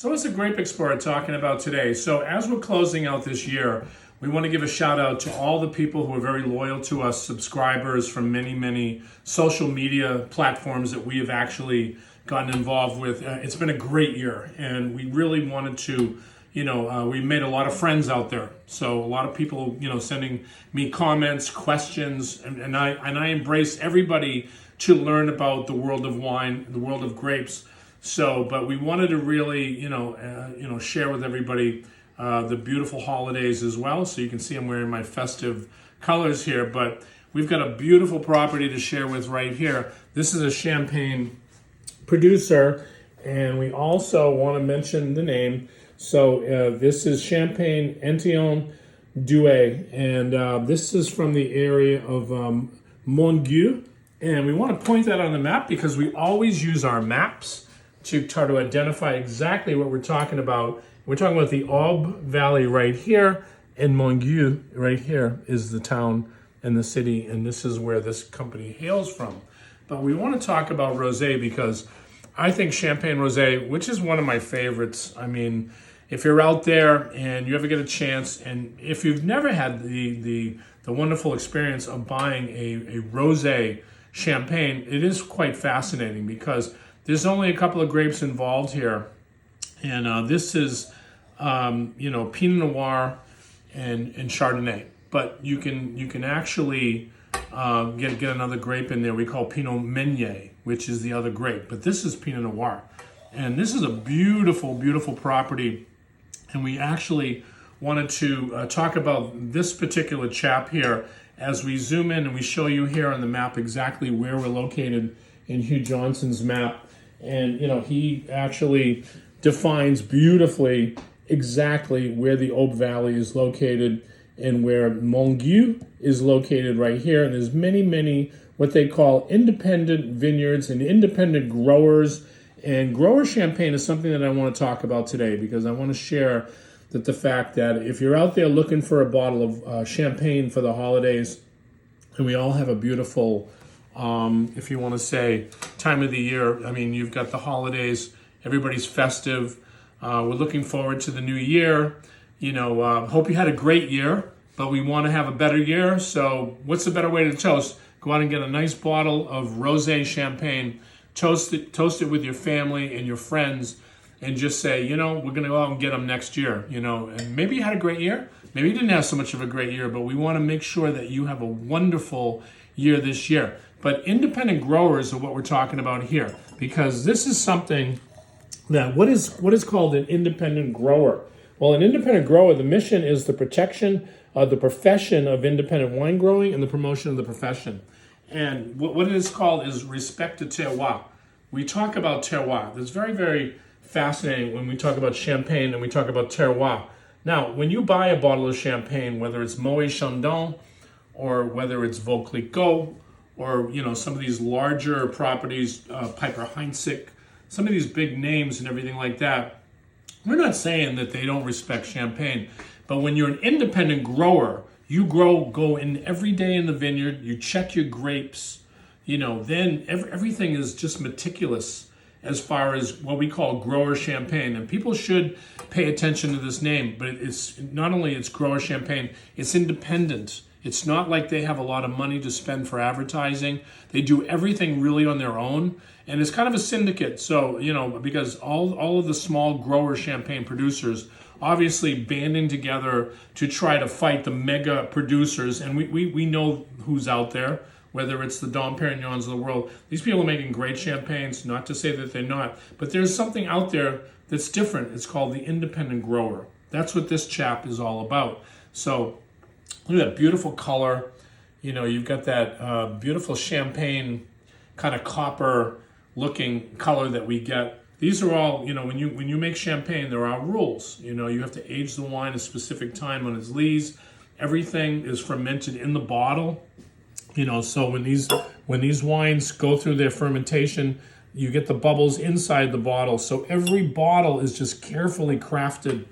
So what's the Grape Explorer talking about today? So as we're closing out this year, we want to give a shout out to all the people who are very loyal to us, subscribers from many, many social media platforms that we have actually gotten involved with. It's been a great year, and we really wanted to, we made a lot of friends out there. So a lot of people, sending me comments, questions, and I embrace everybody to learn about the world of wine, the world of grapes. So, but we wanted to really, share with everybody the beautiful holidays as well. So you can see I'm wearing my festive colors here, but we've got a beautiful property to share with right here. This is a Champagne producer, and we also want to mention the name. So this is Champagne Etienne Doue, and this is from the area of Montgueux. And we want to point that on the map because we always use our maps to try to identify exactly what we're talking about. We're talking about the Aube Valley right here, and Montgueux right here is the town and the city, and this is where this company hails from. But we want to talk about rosé because I think Champagne Rosé, which is one of my favorites. I mean, if you're out there and you ever get a chance, and if you've never had the wonderful experience of buying a rosé champagne, it is quite fascinating because there's only a couple of grapes involved here, and this is, Pinot Noir and Chardonnay. But you can actually get another grape in there we call Pinot Meunier, which is the other grape. But this is Pinot Noir, and this is a beautiful, beautiful property. And we actually wanted to talk about this particular chap here as we zoom in and we show you here on the map exactly where we're located in Hugh Johnson's map. And, he actually defines beautifully exactly where the Aube Valley is located and where Montgueux is located right here. And there's many, many what they call independent vineyards and independent growers. And grower champagne is something that I want to talk about today because I want to share that the fact that if you're out there looking for a bottle of champagne for the holidays, and we all have a beautiful if you want to say time of the year. I mean, you've got the holidays, everybody's festive. We're looking forward to the new year. Hope you had a great year, but we want to have a better year. So what's the better way to toast? Go out and get a nice bottle of rosé champagne, toast it with your family and your friends, and just say, we're going to go out and get them next year, and maybe you had a great year. Maybe you didn't have so much of a great year, but we want to make sure that you have a wonderful year this year. But independent growers are what we're talking about here, because this is something that what is called an independent grower. Well, an independent grower, the mission is the protection of the profession of independent wine growing and the promotion of the profession. And what it is called is respect to terroir. We talk about terroir. That's very, very fascinating when we talk about champagne and we talk about terroir. Now, when you buy a bottle of champagne, whether it's Moët Chandon or whether it's Vauclicot, or some of these larger properties, Piper Heinzig, some of these big names and everything like that, we're not saying that they don't respect champagne. But when you're an independent grower, you go in every day in the vineyard, you check your grapes, then everything is just meticulous as far as what we call grower champagne. And people should pay attention to this name, but it's not only it's grower champagne, it's independent. It's not like they have a lot of money to spend for advertising. They do everything really on their own. And it's kind of a syndicate. So, because all of the small grower champagne producers obviously banding together to try to fight the mega producers. And we know who's out there, whether it's the Dom Perignons of the world. These people are making great champagnes, not to say that they're not. But there's something out there that's different. It's called the independent grower. That's what this chap is all about. So, look at that beautiful color. You've got that beautiful champagne kind of copper looking color that we get. These are all, when you make champagne, there are rules. You have to age the wine a specific time on its lees. Everything is fermented in the bottle. So when these wines go through their fermentation, you get the bubbles inside the bottle. So every bottle is just carefully crafted,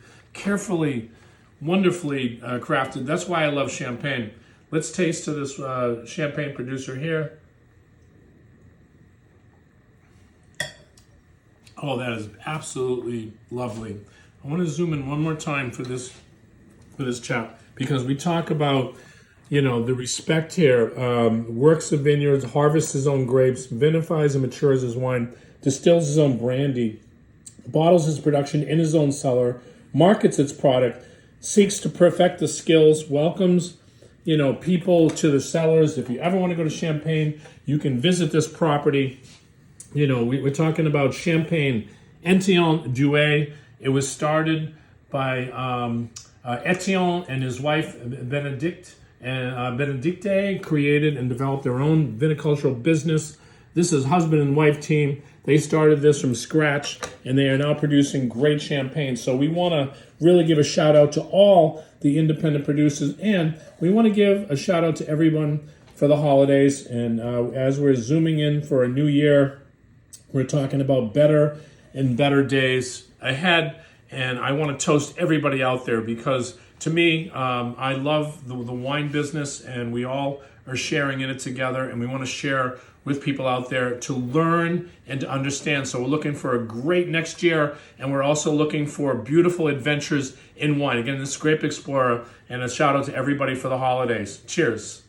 wonderfully crafted. That's why I love champagne. Let's taste to this champagne producer here. Oh, that is absolutely lovely. I want to zoom in one more time for this chat, because we talk about, the respect here. Works the vineyards, harvests his own grapes, vinifies and matures his wine, distills his own brandy, bottles his production in his own cellar, markets its product, seeks to perfect the skills, welcomes, people to the cellars. If you ever want to go to Champagne, you can visit this property. We're talking about Champagne, Etienne Doue. It was started by Etienne and his wife Benedicte, and Benedicte created and developed their own viticultural business. This is husband and wife team. They started this from scratch, and they are now producing great champagne. So we want to really give a shout out to all the independent producers, and we want to give a shout out to everyone for the holidays. And as we're zooming in for a new year, we're talking about better and better days ahead. And I want to toast everybody out there, because to me, I love the wine business, and we all are sharing in it together, and we want to share with people out there to learn and to understand. So we're looking for a great next year, and we're also looking for beautiful adventures in wine. Again, this is Grape Explorer, and a shout out to everybody for the holidays. Cheers.